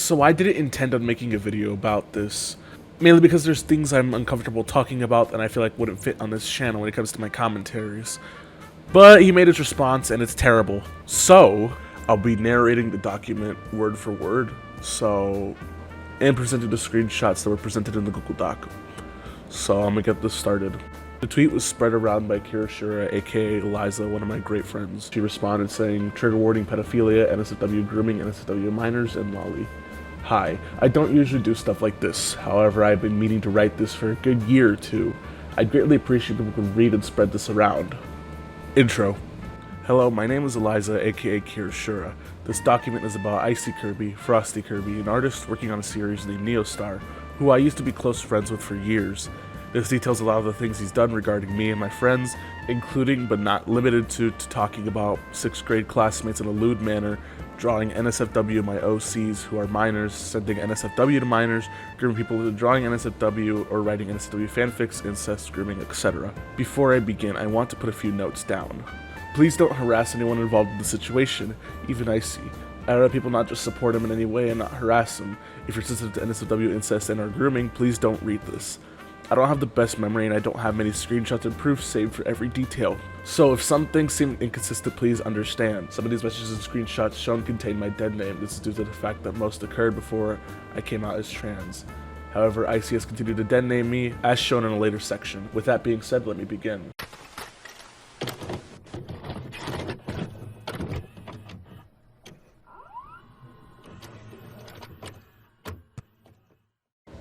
So I didn't intend on making a video about this, mainly because there's things I'm uncomfortable talking about and I feel like wouldn't fit on this channel when it comes to my commentaries. But he made his response and it's terrible. So I'll be narrating the document word for word, and presenting the screenshots that were presented in the Google Doc. So I'm gonna get this started. The tweet was spread around by Kirishura, aka Eliza, one of my great friends. She responded saying, "Trigger warning pedophilia, NSFW grooming, NSFW minors, and lolly. Hi, I don't usually do stuff like this. However, I've been meaning to write this for a good year or two. I'd greatly appreciate if people could read and spread this around." Intro. Hello, my name is Eliza, aka Kirishura. This document is about Icy Kirby, Frosty Kirby, an artist working on a series named Neostar, who I used to be close friends with for years. This details a lot of the things he's done regarding me and my friends, including but not limited to talking about 6th grade classmates in a lewd manner, drawing NSFW my OCs who are minors, sending NSFW to minors, grooming people into drawing NSFW or writing NSFW fanfics, incest, grooming, etc. Before I begin, I want to put a few notes down. Please don't harass anyone involved in the situation, even Icy. I'd rather people not just support him in any way and not harass him. If you're sensitive to NSFW incest and or grooming, please don't read this. I don't have the best memory and I don't have many screenshots and proofs saved for every detail. So if some things seem inconsistent, please understand. Some of these messages and screenshots shown contain my dead name. This is due to the fact that most occurred before I came out as trans. However, Icy has continued to dead name me, as shown in a later section. With that being said, let me begin.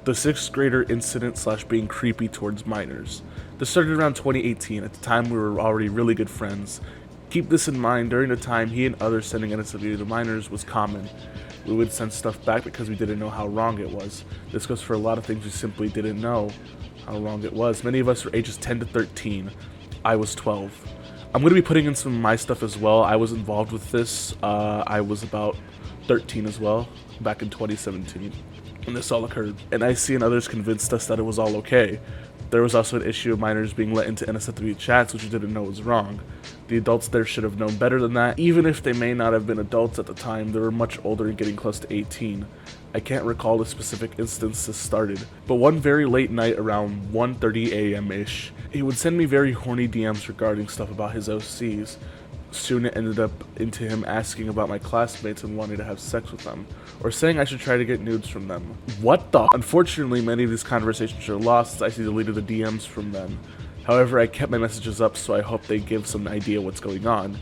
The 6th grader incident / being creepy towards minors. This started around 2018, at the time we were already really good friends. Keep this in mind, during the time he and others sending NSFW to minors was common. We would send stuff back because we didn't know how wrong it was. This goes for a lot of things we simply didn't know how wrong it was. Many of us were ages 10 to 13. I was 12. I'm going to be putting in some of my stuff as well. I was involved with this. I was about 13 as well, back in 2017. When this all occurred, and Icy and others convinced us that it was all okay. There was also an issue of minors being let into NSFW chats, which we didn't know was wrong. The adults there should have known better than that. Even if they may not have been adults at the time, they were much older and getting close to 18. I can't recall the specific instance this started, but one very late night around 1:30 a.m.-ish, he would send me very horny DMs regarding stuff about his OCs. Soon it ended up into him asking about my classmates and wanting to have sex with them, or saying I should try to get nudes from them. What the? Unfortunately, many of these conversations are lost as Icy deleted the DMs from them. However, I kept my messages up, so I hope they give some idea what's going on.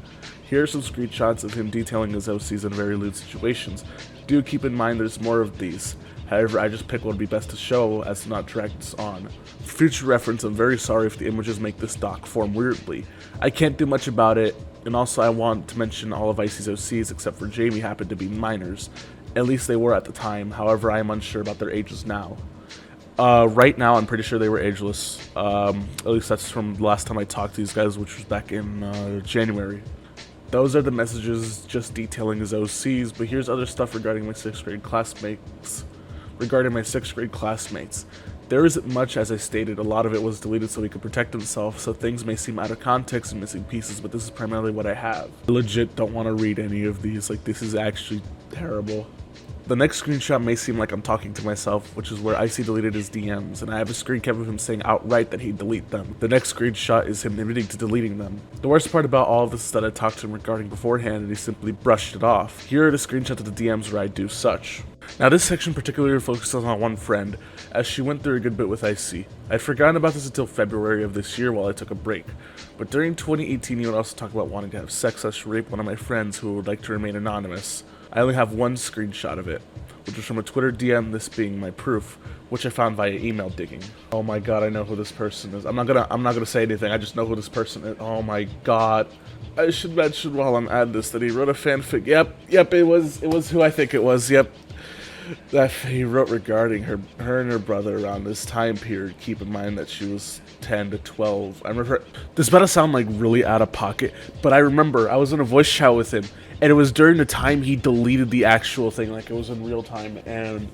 Here are some screenshots of him detailing his OCs in very lewd situations. Do keep in mind there's more of these. However, I just picked what would be best to show as to not drag this on. For future reference, I'm very sorry if the images make this doc form weirdly. I can't do much about it, and also I want to mention all of Icy's OCs except for Jamie happened to be minors. At least they were at the time, however I am unsure about their ages now. Right now I'm pretty sure they were ageless, at least that's from the last time I talked to these guys, which was back in January. Those are the messages just detailing his OCs, but here's other stuff regarding my 6th grade classmates. There isn't much, as I stated. A lot of it was deleted so he could protect himself, so things may seem out of context and missing pieces, but this is primarily what I have. I legit don't want to read any of these, like this is actually terrible. The next screenshot may seem like I'm talking to myself, which is where Icy deleted his DMs, and I have a screen cap of him saying outright that he'd delete them. The next screenshot is him admitting to deleting them. The worst part about all of this is that I talked to him regarding beforehand and he simply brushed it off. Here are the screenshots of the DMs where I do such. Now this section particularly focuses on one friend, as she went through a good bit with Icy. I'd forgotten about this until February of this year while I took a break, but during 2018 he would also talk about wanting to have sex / rape one of my friends who would like to remain anonymous. I only have one screenshot of it, which was from a Twitter DM, this being my proof, which I found via email digging. Oh my god, I know who this person is. I'm not gonna say anything, I just know who this person is. Oh my god. I should mention while I'm at this that he wrote a fanfic. Yep, it was who I think it was, yep. That he wrote regarding her and her brother around this time period. Keep in mind that she was 10 to 12. I remember, this is about to sound like really out of pocket, but I remember I was in a voice chat with him, and it was during the time he deleted the actual thing, like it was in real time, and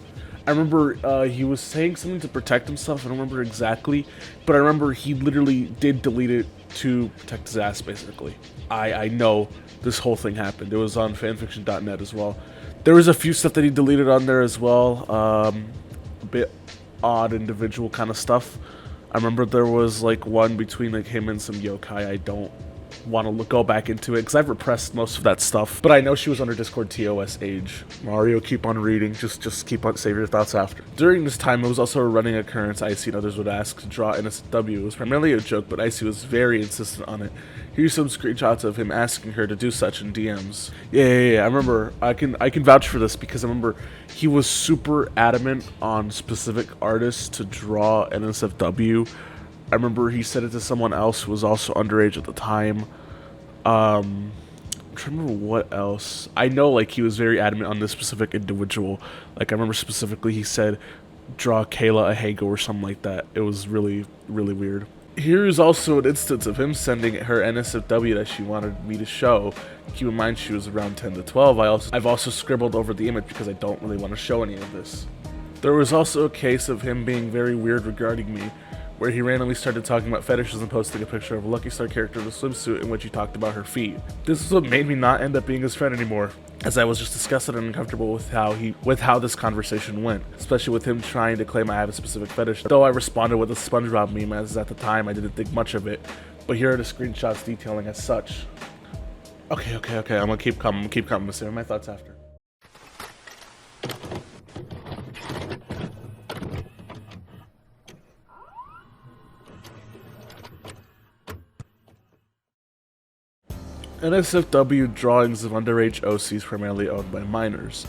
I remember he was saying something to protect himself. I don't remember exactly, but I remember he literally did delete it to protect his ass, basically. I know this whole thing happened. It was on fanfiction.net as well. There was a few stuff that he deleted on there as well. A bit odd individual kind of stuff. I remember there was like one between like him and some yokai. I don't want to go back into it because I've repressed most of that stuff, but I know she was on her Discord TOS age. Mario, keep on reading, just keep on, save your thoughts after. During this time, it was also a running occurrence. Icy and others would ask to draw NSFW. It was primarily a joke, but Icy was very insistent on it. Here's some screenshots of him asking her to do such in DMs. Yeah, I remember. I can vouch for this because I remember he was super adamant on specific artists to draw NSFW. I remember he said it to someone else who was also underage at the time. I'm trying to remember what else. I know like he was very adamant on this specific individual. Like I remember specifically he said, draw Kayla a Hago or something like that. It was really, really weird. Here's also an instance of him sending her NSFW that she wanted me to show. Keep in mind she was around 10 to 12. I've also scribbled over the image because I don't really want to show any of this. There was also a case of him being very weird regarding me, where he randomly started talking about fetishes and posting a picture of a Lucky Star character in a swimsuit in which he talked about her feet. This is what made me not end up being his friend anymore, as I was just disgusted and uncomfortable with how this conversation went, especially with him trying to claim I have a specific fetish. Though I responded with a SpongeBob meme, as at the time I didn't think much of it, but here are the screenshots detailing as such. Okay, I'm gonna keep coming, I'm save my thoughts after. NSFW drawings of underage OCs primarily owned by minors.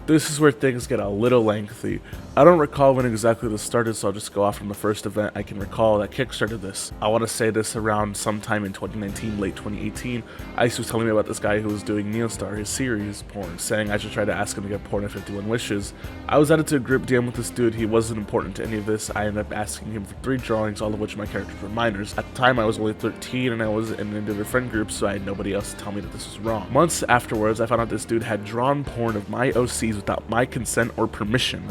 This is where things get a little lengthy. I don't recall when exactly this started, so I'll just go off from the first event I can recall that kickstarted this. I want to say this around sometime in 2019, late 2018. Ice was telling me about this guy who was doing Neostar, his series porn, saying I should try to ask him to get porn at 51 wishes. I was added to a group DM with this dude. He wasn't important to any of this. I ended up asking him for 3 drawings, all of which my characters were minors. At the time I was only 13 and I was in an individual friend group, so I had nobody else to tell me that this was wrong. Months afterwards, I found out this dude had drawn porn of my OCs without my consent or permission.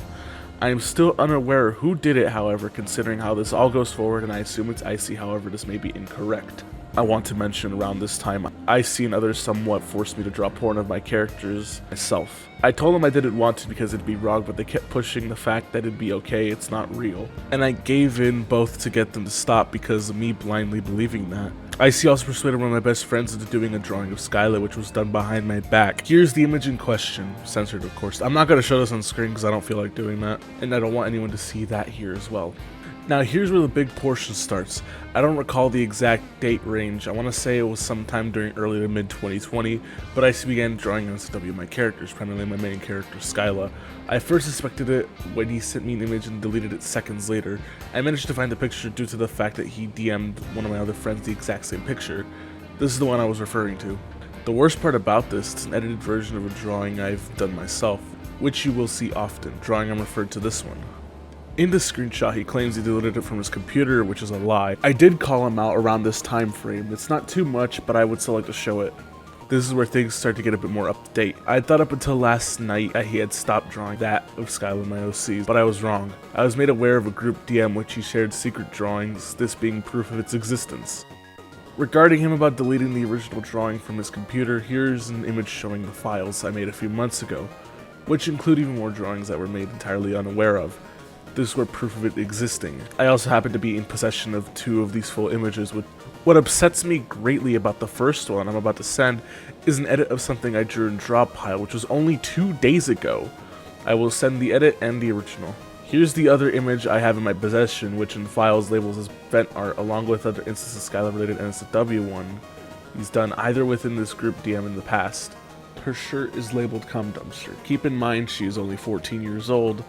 I am still unaware who did it, however, considering how this all goes forward, and I assume it's Icy, however this may be incorrect. I want to mention around this time, Icy and others somewhat forced me to draw porn of my characters myself. I told them I didn't want to because it'd be wrong, but they kept pushing the fact that it'd be okay, it's not real. And I gave in both to get them to stop because of me blindly believing that. Icy also persuaded one of my best friends into doing a drawing of Skyla, which was done behind my back. Here's the image in question, censored of course. I'm not going to show this on screen because I don't feel like doing that, and I don't want anyone to see that here as well. Now here's where the big portion starts. I don't recall the exact date range. I want to say it was sometime during early to mid 2020, but I began drawing NSFW of my characters, primarily my main character Skyla. I first suspected it when he sent me an image and deleted it seconds later. I managed to find the picture due to the fact that he DM'd one of my other friends the exact same picture. This is the one I was referring to. The worst part about this, it's an edited version of a drawing I've done myself, which you will see often. Drawing I'm referred to this one. In this screenshot, he claims he deleted it from his computer, which is a lie. I did call him out around this time frame. It's not too much, but I would still like to show it. This is where things start to get a bit more up to date. I thought up until last night that he had stopped drawing that of Skyla in my OCs, but I was wrong. I was made aware of a group DM which he shared secret drawings, this being proof of its existence. Regarding him about deleting the original drawing from his computer, here's an image showing the files I made a few months ago, which include even more drawings that were made entirely unaware of. This were proof of it existing. I also happen to be in possession of 2 of these full images. What upsets me greatly about the first one I'm about to send is an edit of something I drew in Drawpile, which was only 2 days ago. I will send the edit and the original. Here's the other image I have in my possession, which in files labels as vent art, along with other instances of Skyla related NSFW one he's done either within this group DM in the past. Her shirt is labeled cum dumpster. Keep in mind she is only 14 years old.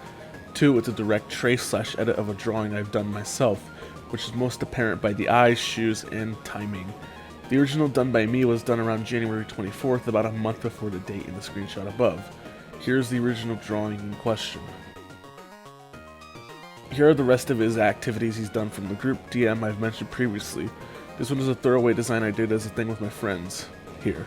2, it's a direct trace/edit of a drawing I've done myself, which is most apparent by the eyes, shoes, and timing. The original done by me was done around January 24th, about a month before the date in the screenshot above. Here's the original drawing in question. Here are the rest of his activities he's done from the group DM I've mentioned previously. This one is a throwaway design I did as a thing with my friends. Here.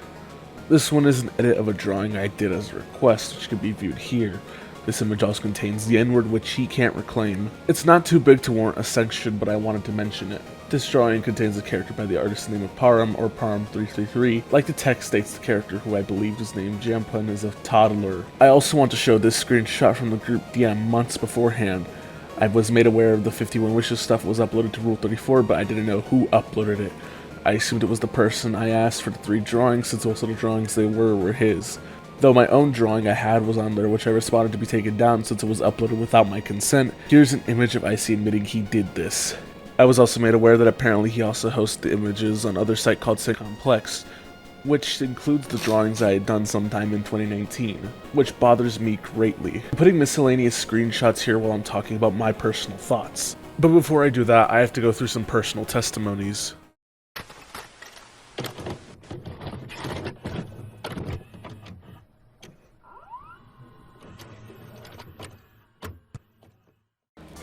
This one is an edit of a drawing I did as a request, which can be viewed here. This image also contains the N-word, which he can't reclaim. It's not too big to warrant a section, but I wanted to mention it. This drawing contains a character by the artist's name of Param, or Param333. Like the text states, the character, who I believe is named Jampun, is a toddler. I also want to show this screenshot from the group DM months beforehand. I was made aware of the 51 Wishes stuff was uploaded to Rule 34, but I didn't know who uploaded it. I assumed it was the person I asked for the 3 drawings, since most of the drawings they were his. Though my own drawing I had was on there, which I responded to be taken down since it was uploaded without my consent. Here's an image of Icy admitting he did this. I was also made aware that apparently he also hosts the images on other site called Sin Complex, which includes the drawings I had done sometime in 2019, which bothers me greatly. I'm putting miscellaneous screenshots here while I'm talking about my personal thoughts. But before I do that, I have to go through some personal testimonies.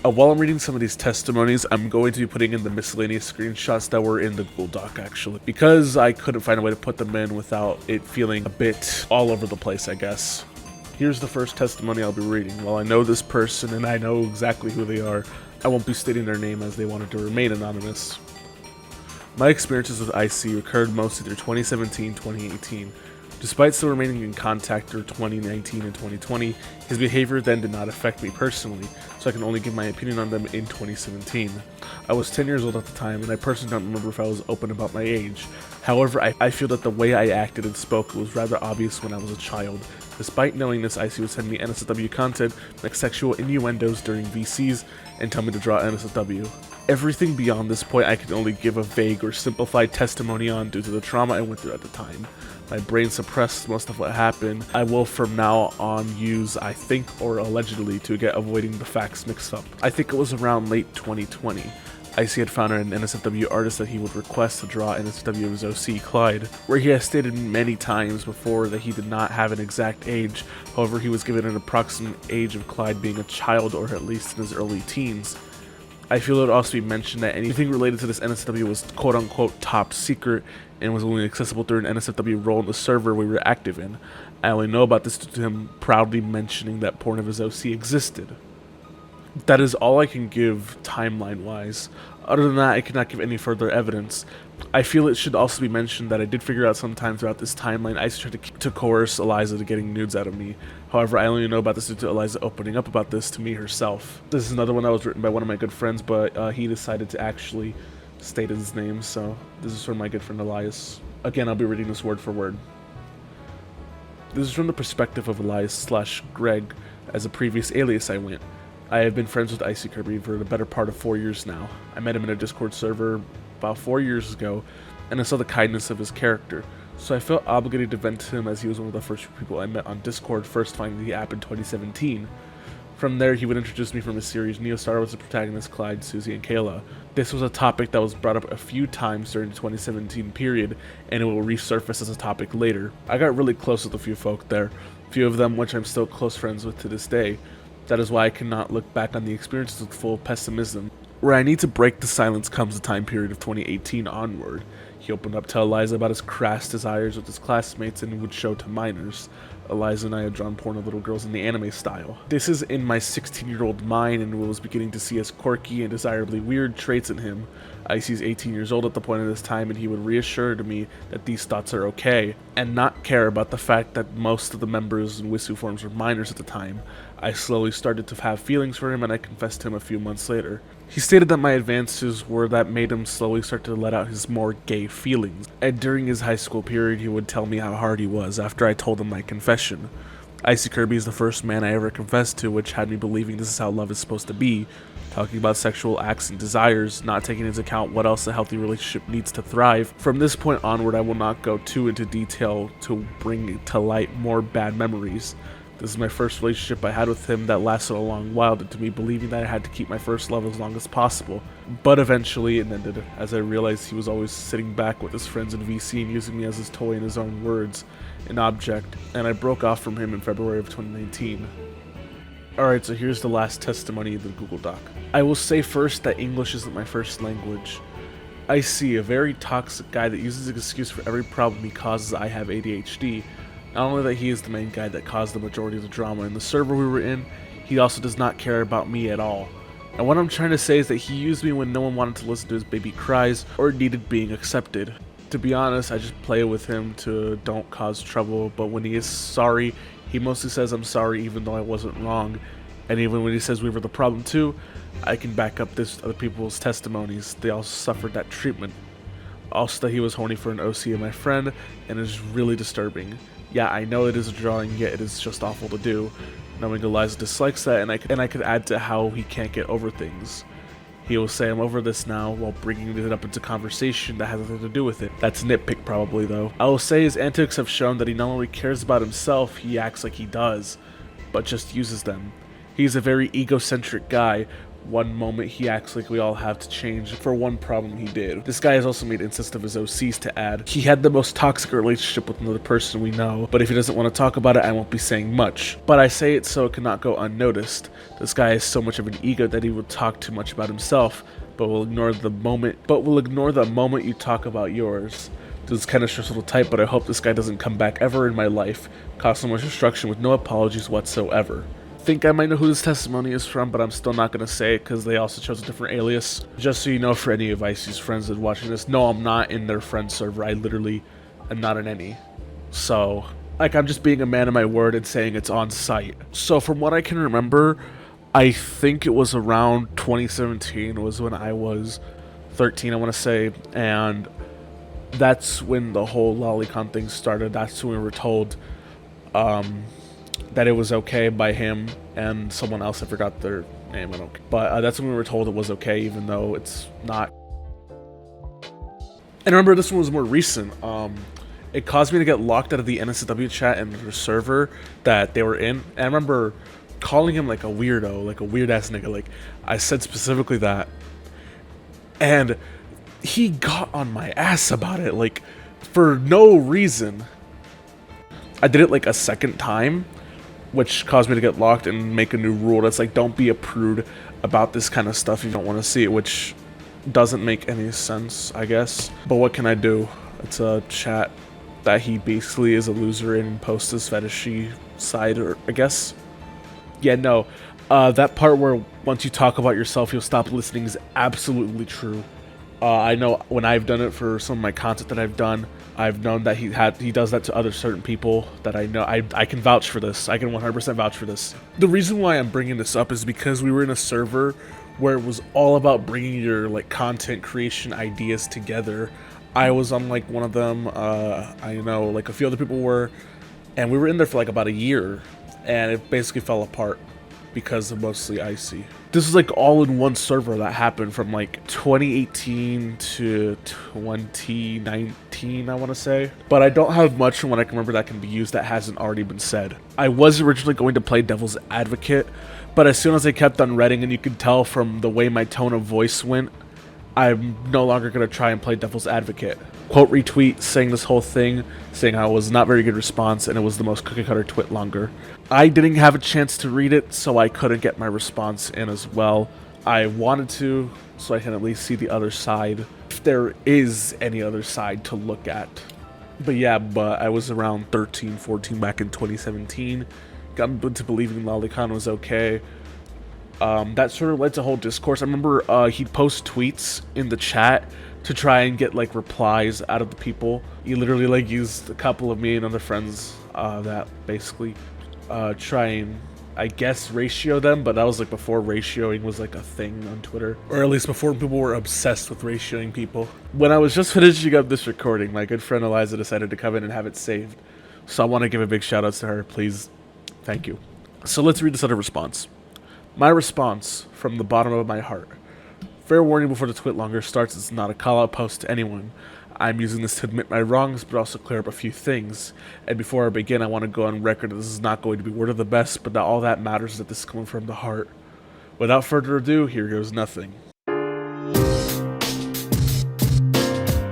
While I'm reading some of these testimonies, I'm going to be putting in the miscellaneous screenshots that were in the Google Doc, actually, because I couldn't find a way to put them in without it feeling a bit all over the place, I guess. Here's the first testimony I'll be reading. While I know this person and I know exactly who they are, I won't be stating their name as they wanted to remain anonymous. My experiences with Icy occurred mostly through 2017-2018. Despite still remaining in contact through 2019 and 2020, his behavior then did not affect me personally, so I can only give my opinion on them in 2017. I was 10 years old at the time, and I personally don't remember if I was open about my age. However, I feel that the way I acted and spoke was rather obvious when I was a child. Despite knowing this, Icy would send me NSFW content like sexual innuendos during VCs and tell me to draw NSFW. Everything beyond this point I can only give a vague or simplified testimony on due to the trauma I went through at the time. My brain suppressed most of what happened. I will from now on use I think or allegedly to get avoiding the facts mixed up. I think it was around late 2020. Icy had found an NSFW artist that he would request to draw NSFW of his OC, Clyde, where he has stated many times before that he did not have an exact age. However, he was given an approximate age of Clyde being a child, or at least in his early teens. I feel it would also be mentioned that anything related to this NSFW was quote-unquote top secret and was only accessible through an NSFW role in the server we were active in. I only know about this due to him proudly mentioning that porn of his OC existed. That is all I can give timeline-wise. Other than that, I cannot give any further evidence. I feel it should also be mentioned that I did figure out sometime throughout this timeline Icy tried to coerce Eliza to getting nudes out of me. However, I only know about this due to Eliza opening up about this to me herself. This is another one that was written by one of my good friends, but he decided to actually state his name, so this is from my good friend Elias. Again, I'll be reading this word for word. This is from the perspective of Elias/Greg, as a previous alias I went. I have been friends with Icy Kirby for the better part of 4 years now. I met him in a Discord server about 4 years ago, and I saw the kindness of his character, so I felt obligated to vent to him as he was one of the first people I met on Discord, first finding the app in 2017. From there, he would introduce me from his series Neostar with the protagonist Clyde, Susie, and Kayla. This was a topic that was brought up a few times during the 2017 period, and it will resurface as a topic later. I got really close with a few folk there, few of them which I'm still close friends with to this day. That is why I cannot look back on the experiences with full pessimism. Where I need to break the silence comes the time period of 2018 onward. He opened up to Eliza about his crass desires with his classmates and would show to minors. Eliza and I had drawn porn of little girls in the anime style. This is in my 16-year-old mind and was beginning to see as quirky and desirably weird traits in him. Icy's 18 years old at the point of this time, and he would reassure to me that these thoughts are okay, and not care about the fact that most of the members in Wisu forms were minors at the time. I slowly started to have feelings for him, and I confessed to him a few months later. He stated that my advances were that made him slowly start to let out his more gay feelings, and during his high school period he would tell me how hard he was after I told him my confession. Icy Kirby is the first man I ever confessed to, which had me believing this is how love is supposed to be, talking about sexual acts and desires, not taking into account what else a healthy relationship needs to thrive. From this point onward, I will not go too into detail to bring to light more bad memories. This is my first relationship I had with him that lasted a long while, due to me believing that I had to keep my first love as long as possible. But eventually it ended, as I realized he was always sitting back with his friends in VC and using me as his toy in his own words, an object, and I broke off from him in February of 2019. Alright, so here's the last testimony in the Google Doc. I will say first that English isn't my first language. I see a very toxic guy that uses an excuse for every problem he causes. I have ADHD. Not only that he is the main guy that caused the majority of the drama in the server we were in, he also does not care about me at all. And what I'm trying to say is that he used me when no one wanted to listen to his baby cries or needed being accepted. To be honest, I just play with him to don't cause trouble, but when he is sorry, he mostly says I'm sorry even though I wasn't wrong. And even when he says we were the problem too, I can back up this other people's testimonies. They all suffered that treatment. Also that he was horny for an OC of my friend, and it is really disturbing. Yeah, I know it is a drawing, yet it is just awful to do. Knowing Eliza dislikes that, and I could add to how he can't get over things. He will say I'm over this now while bringing it up into conversation that has nothing to do with it. That's nitpick probably though. I will say his antics have shown that he not only cares about himself, he acts like he does, but just uses them. He's a very egocentric guy. One moment he acts like we all have to change for one problem he did. This guy has also made instances of his OCs to add. He had the most toxic relationship with another person we know, but if he doesn't want to talk about it, I won't be saying much. But I say it so it cannot go unnoticed. This guy has so much of an ego that he will talk too much about himself, but will ignore the moment you talk about yours. This is kind of stressful type, but I hope this guy doesn't come back ever in my life, cause so much destruction with no apologies whatsoever. Think I might know who this testimony is from, but I'm still not going to say it because they also chose a different alias. Just so you know, for any of Icy's friends that are watching this, no, I'm not in their friend server. I literally am not in any. So, like, I'm just being a man of my word and saying it's on site. So from what I can remember, I think it was around 2017 was when I was 13, I want to say, and that's when the whole lolicon thing started. That's when we were told, that it was okay by him and someone else. I forgot their name. But that's when we were told it was okay, even though it's not. And remember, this one was more recent. It caused me to get locked out of the NSFW chat and the server that they were in. And I remember calling him like a weirdo, like a weird ass nigga. Like I said specifically that, and he got on my ass about it, like for no reason. I did it like a second time, which caused me to get locked and make a new rule that's like, don't be a prude about this kind of stuff if you don't want to see it, which doesn't make any sense, I guess. But what can I do? It's a chat that he basically is a loser in and posts his fetishy side, or I guess. Yeah, no. That part where once you talk about yourself, you'll stop listening is absolutely true. I know when I've done it for some of my content that I've done, I've known that he does that to other certain people that I know. I can vouch for this. I can 100% vouch for this. The reason why I'm bringing this up is because we were in a server where it was all about bringing your like content creation ideas together. I was on like one of them. I know like a few other people were, and we were in there for like about a year, and it basically fell apart because of mostly Icy. This is like all in one server that happened from like 2018 to 2019, I want to say. But I don't have much from what I can remember that can be used that hasn't already been said. I was originally going to play Devil's Advocate, but as soon as I kept on reading, and you could tell from the way my tone of voice went, I'm no longer going to try and play Devil's Advocate. Quote retweet saying this whole thing, saying how it was not very good response and it was the most cookie cutter twit longer. I didn't have a chance to read it, so I couldn't get my response in as well. I wanted to, so I can at least see the other side, if there is any other side to look at. But yeah, I was around 13, 14 back in 2017. Got into believing lolicon was okay. That sort of led to a whole discourse. I remember he'd post tweets in the chat to try and get like replies out of the people. He literally like used a couple of me and other friends that basically try and, I guess, ratio them, but that was like before ratioing was like a thing on Twitter, or at least before people were obsessed with ratioing people. When I was just finishing up this recording, my good friend Eliza decided to come in and have it saved, so I want to give a big shout out to her. Please, thank you. So let's read this other response. My response from the bottom of my heart. Fair warning before the twit longer starts, it's not a call out post to anyone. I'm using this to admit my wrongs, but also clear up a few things. And before I begin, I want to go on record that this is not going to be word of the best, but that all that matters is that this is coming from the heart. Without further ado, here goes nothing.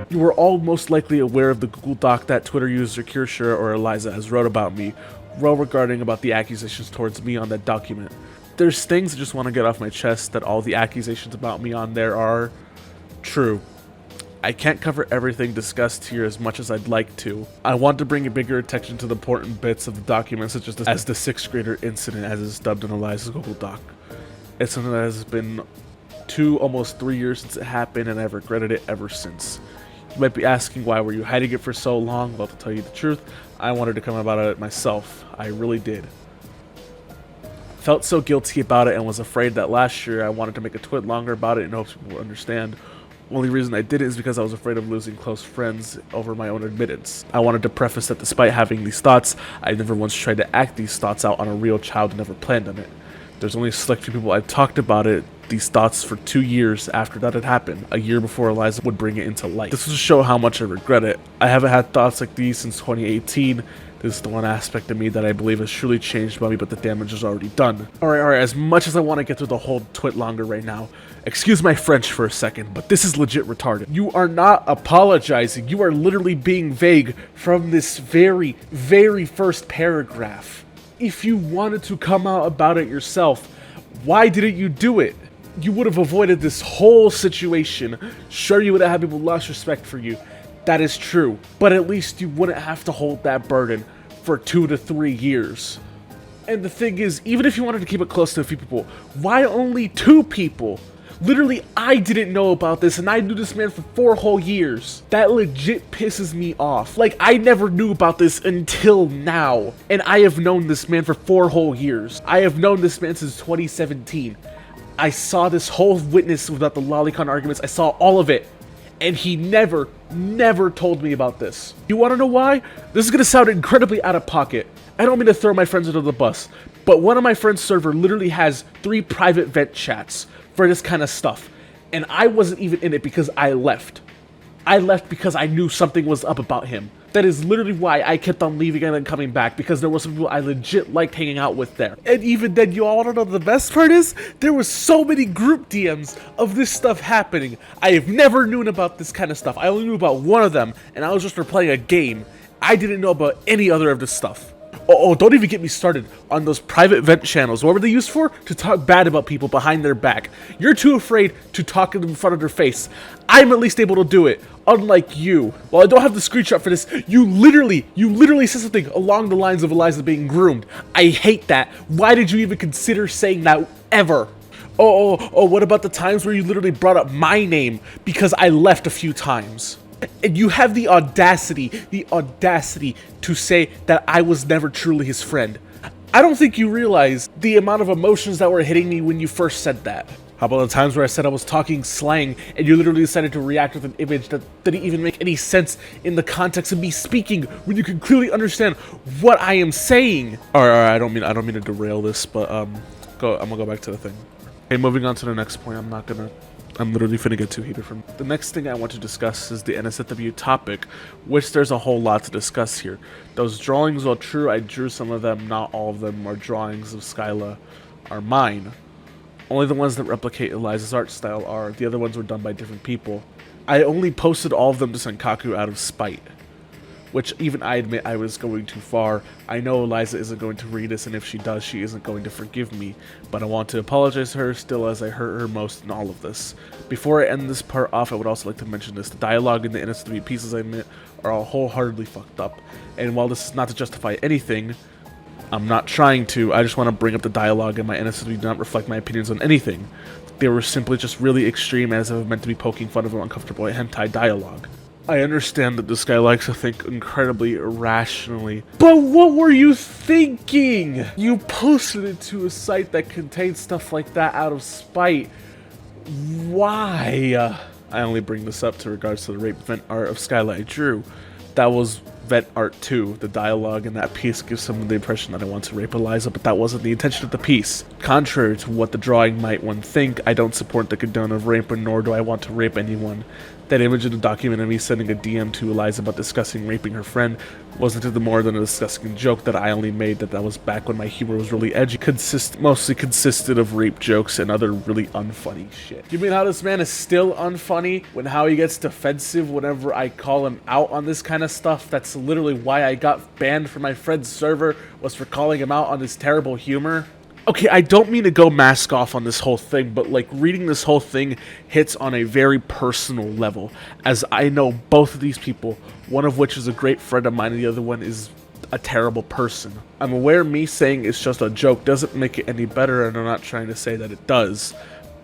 You are all most likely aware of the Google Doc that Twitter user Kirshira or Eliza has wrote about me, regarding about the accusations towards me on that document. There's things I just want to get off my chest that all the accusations about me on there are true. I can't cover everything discussed here as much as I'd like to. I want to bring a bigger attention to the important bits of the document, such as the 6th grader incident as is dubbed in Eliza's Google Doc. It's something that has been almost 3 years since it happened, and I've regretted it ever since. You might be asking, why were you hiding it for so long? Well, to tell you the truth, I wanted to come about it myself. I really did. Felt so guilty about it and was afraid that last year I wanted to make a twit longer about it in hopes people would understand. Only reason I didn't is because I was afraid of losing close friends over my own admittance. I wanted to preface that despite having these thoughts, I never once tried to act these thoughts out on a real child and never planned on it. There's only a select few people I've talked about these thoughts for 2 years after that had happened, a year before Eliza would bring it into light. This will show how much I regret it. I haven't had thoughts like these since 2018. This is the one aspect of me that I believe has truly changed about me, but the damage is already done. Alright, as much as I want to get through the whole twit longer right now, excuse my French for a second, but this is legit retarded. You are not apologizing, you are literally being vague from this very, very first paragraph. If you wanted to come out about it yourself, why didn't you do it? You would have avoided this whole situation. Sure, you would have had people lost respect for you. That is true. But at least you wouldn't have to hold that burden for 2 to 3 years. And the thing is, even if you wanted to keep it close to a few people, why only 2 people? Literally, I didn't know about this, and I knew this man for 4 whole years. That legit pisses me off. Like, I never knew about this until now. And I have known this man for 4 whole years. I have known this man since 2017. I saw this whole witness without the lolicon arguments. I saw all of it. And he never told me about this. You want to know why? This is going to sound incredibly out of pocket. I don't mean to throw my friends under the bus, but one of my friends' server literally has 3 private vent chats for this kind of stuff. And I wasn't even in it because I left. I left because I knew something was up about him. That is literally why I kept on leaving and then coming back, because there were some people I legit liked hanging out with there. And even then, you all want to know the best part is? There was so many group DMs of this stuff happening. I have never known about this kind of stuff. I only knew about one of them, and I was just replaying a game. I didn't know about any other of this stuff. Oh, don't even get me started on those private vent channels. What were they used for? To talk bad about people behind their back. You're too afraid to talk in front of their face. I'm at least able to do it, unlike you. Well, I don't have the screenshot for this. You literally said something along the lines of Eliza being groomed. I hate that. Why did you even consider saying that ever? Oh, what about the times where you literally brought up my name because I left a few times? And you have the audacity to say that I was never truly his friend. I don't think you realize the amount of emotions that were hitting me when you first said that. How about the times where I said I was talking slang and you literally decided to react with an image that didn't even make any sense in the context of me speaking when you can clearly understand what I am saying? Alright, I don't mean to derail this, but I'm gonna go back to the thing. Okay, moving on to the next point. I'm literally finna get too heated from. The next thing I want to discuss is the NSFW topic, which there's a whole lot to discuss here. Those drawings, while true, I drew some of them, not all of them are drawings of Skyla, are mine. Only the ones that replicate Eliza's art style are. The other ones were done by different people. I only posted all of them to Senkaku out of spite, which even I admit I was going too far. I know Eliza isn't going to read this, and if she does, she isn't going to forgive me, but I want to apologize to her still, as I hurt her most in all of this. Before I end this part off, I would also like to mention this. The dialogue in the NSFW pieces, I admit, are all wholeheartedly fucked up, and while this is not to justify anything, I'm not trying to, I just want to bring up the dialogue, and my NSFW do not reflect my opinions on anything. They were simply just really extreme, as if meant to be poking fun of an uncomfortable hentai dialogue. I understand that this guy likes to think incredibly irrationally, but what were you thinking? You posted it to a site that contains stuff like that out of spite. Why? I only bring this up to regards to the rape vent art of Skyla I drew. That was vent art too. The dialogue in that piece gives someone the impression that I want to rape Eliza, but that wasn't the intention of the piece. Contrary to what the drawing might one think, I don't support the condone of rape, nor do I want to rape anyone. That image in the document of me sending a DM to Eliza about discussing raping her friend wasn't anything more than a disgusting joke that I only made that was back when my humor was really edgy. Mostly consisted of rape jokes and other really unfunny shit. You mean how this man is still unfunny when how he gets defensive whenever I call him out on this kind of stuff? That's literally why I got banned from my friend's server, was for calling him out on his terrible humor. Okay, I don't mean to go mask off on this whole thing, but like reading this whole thing hits on a very personal level, as I know both of these people, one of which is a great friend of mine and the other one is a terrible person. I'm aware me saying it's just a joke doesn't make it any better, and I'm not trying to say that it does.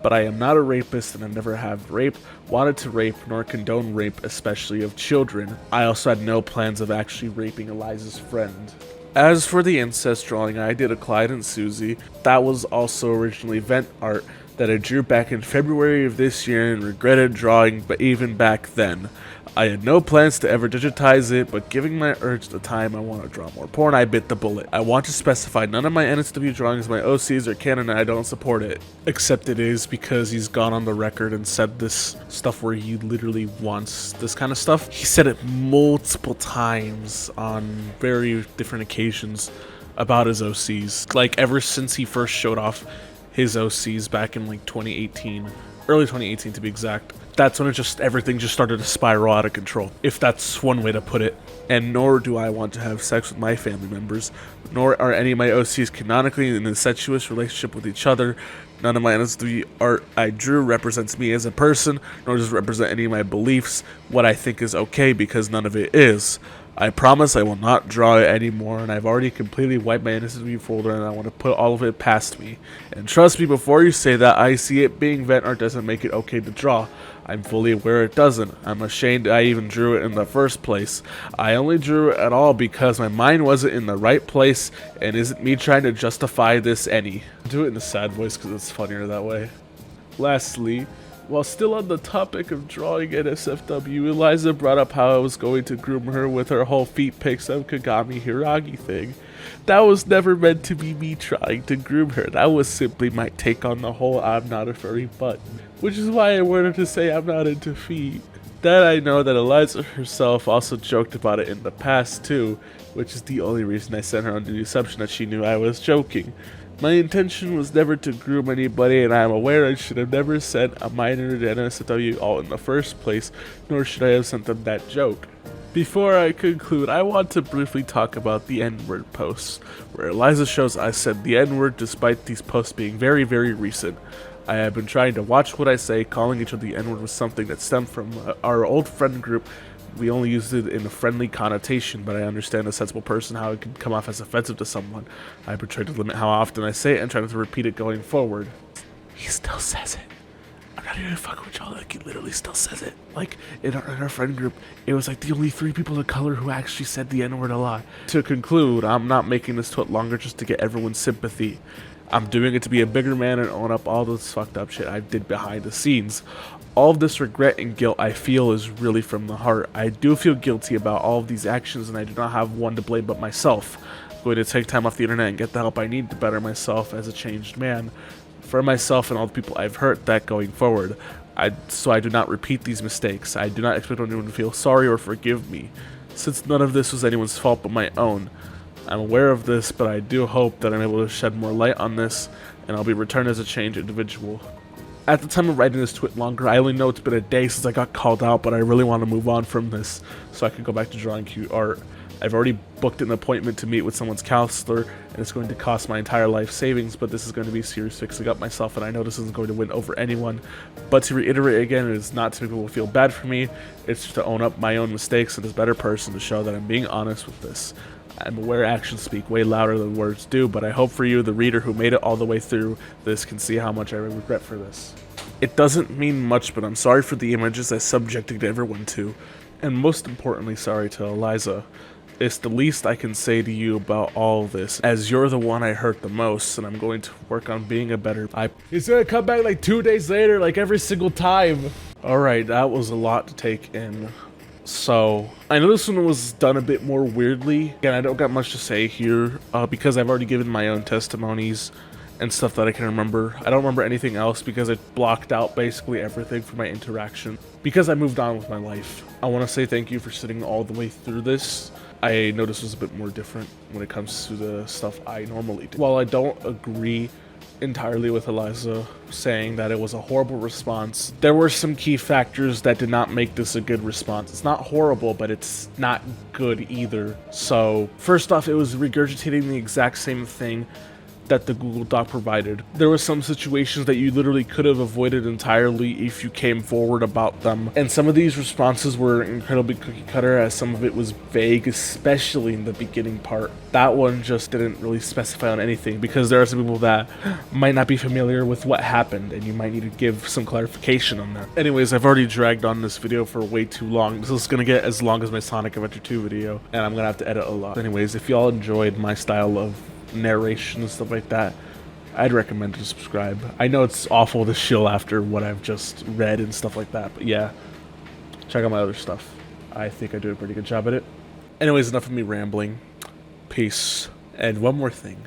But I am not a rapist, and I never have raped, wanted to rape, nor condone rape, especially of children. I also had no plans of actually raping Eliza's friend. As for the incest drawing I did of Clyde and Susie, that was also originally vent art that I drew back in February of this year and regretted drawing, but even back then. I had no plans to ever digitize it, but giving my urge the time I want to draw more porn, I bit the bullet. I want to specify none of my NSFW drawings, my OCs, or canon, and I don't support it. Except it is because he's gone on the record and said this stuff where he literally wants this kind of stuff. He said it multiple times on very different occasions about his OCs. Like ever since he first showed off his OCs back in like 2018, early 2018 to be exact. That's when everything just started to spiral out of control, if that's one way to put it. And nor do I want to have sex with my family members, nor are any of my OCs canonically in an incestuous relationship with each other. None of my NSFW art I drew represents me as a person, nor does it represent any of my beliefs, what I think is okay, because none of it is. I promise I will not draw it anymore, and I've already completely wiped my NSFW folder, and I want to put all of it past me. And trust me, before you say that, I see it being vent art doesn't make it okay to draw. I'm fully aware it doesn't. I'm ashamed I even drew it in the first place. I only drew it at all because my mind wasn't in the right place, and isn't me trying to justify this any. I'll do it in a sad voice because it's funnier that way. Lastly, while still on the topic of drawing NSFW, Eliza brought up how I was going to groom her with her whole feet pics of Kagami Hiragi thing. That was never meant to be me trying to groom her. That was simply my take on the whole I'm not a furry button. Which is why I wanted to say I'm not into feet. That I know that Eliza herself also joked about it in the past too, which is the only reason I sent her under the assumption that she knew I was joking. My intention was never to groom anybody, and I am aware I should have never sent a minor to NSFW all in the first place, nor should I have sent them that joke. Before I conclude, I want to briefly talk about the N-word posts, where Eliza shows I said the N-word despite these posts being very, very recent. I have been trying to watch what I say. Calling each other the N-word was something that stemmed from our old friend group. We only used it in a friendly connotation, but I understand as a sensible person how it could come off as offensive to someone. I try to limit how often I say it and try not to repeat it going forward. He still says it. I'm not even fucking with y'all, like he literally still says it. Like in our friend group, it was like the only 3 people of color who actually said the N-word a lot. To conclude, I'm not making this twit longer just to get everyone's sympathy. I'm doing it to be a bigger man and own up all this fucked up shit I did behind the scenes. All of this regret and guilt I feel is really from the heart. I do feel guilty about all of these actions, and I do not have one to blame but myself. I'm going to take time off the internet and get the help I need to better myself as a changed man. For myself and all the people I've hurt, that going forward. So I do not repeat these mistakes. I do not expect anyone to feel sorry or forgive me, since none of this was anyone's fault but my own. I'm aware of this, but I do hope that I'm able to shed more light on this, and I'll be returned as a changed individual. At the time of writing this twit longer, I only know it's been a day since I got called out, but I really want to move on from this so I can go back to drawing cute art. I've already booked an appointment to meet with someone's counselor, and it's going to cost my entire life savings, but this is going to be serious fixing up myself, and I know this isn't going to win over anyone. But to reiterate again, it is not to make people feel bad for me, it's to own up my own mistakes and as a better person to show that I'm being honest with this. I'm aware actions speak way louder than words do, but I hope for you, the reader who made it all the way through this, can see how much I regret for this. It doesn't mean much, but I'm sorry for the images I subjected everyone to, and most importantly, sorry to Eliza. It's the least I can say to you about all of this, as you're the one I hurt the most, and I'm going to work on being a better He's gonna come back like 2 days later, like every single time. Alright, that was a lot to take in. So, I know this one was done a bit more weirdly, and I don't got much to say here, because I've already given my own testimonies and stuff that I can remember. I don't remember anything else because I blocked out basically everything from my interaction, because I moved on with my life. I want to say thank you for sitting all the way through this. I know this was a bit more different when it comes to the stuff I normally do. While I don't agree entirely with Eliza saying that it was a horrible response, there were some key factors that did not make this a good response. It's not horrible, but it's not good either. So first off, it was regurgitating the exact same thing that the Google Doc provided. There were some situations that you literally could have avoided entirely if you came forward about them. And some of these responses were incredibly cookie cutter, as some of it was vague, especially in the beginning part. That one just didn't really specify on anything, because there are some people that might not be familiar with what happened and you might need to give some clarification on that. Anyways, I've already dragged on this video for way too long. This is gonna get as long as my Sonic Adventure 2 video, and I'm gonna have to edit a lot. Anyways, if y'all enjoyed my style of narration and stuff like that, I'd recommend to subscribe. I know it's awful to shill after what I've just read and stuff like that, but yeah, check out my other stuff. I think I do a pretty good job at it. Anyways, enough of me rambling. Peace. And one more thing.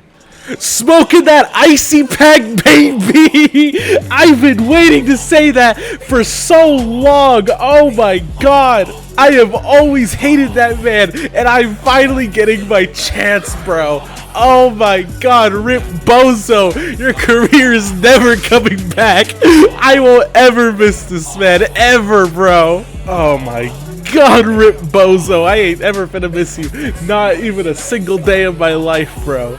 Smoking that icy pack, baby! I've been waiting to say that for so long. Oh my god. I have always hated that man, and I'm finally getting my chance, bro. Oh my god, Rip Bozo. Your career is never coming back. I won't ever miss this man, ever, bro. Oh my god, Rip Bozo. I ain't ever finna miss you. Not even a single day of my life, bro.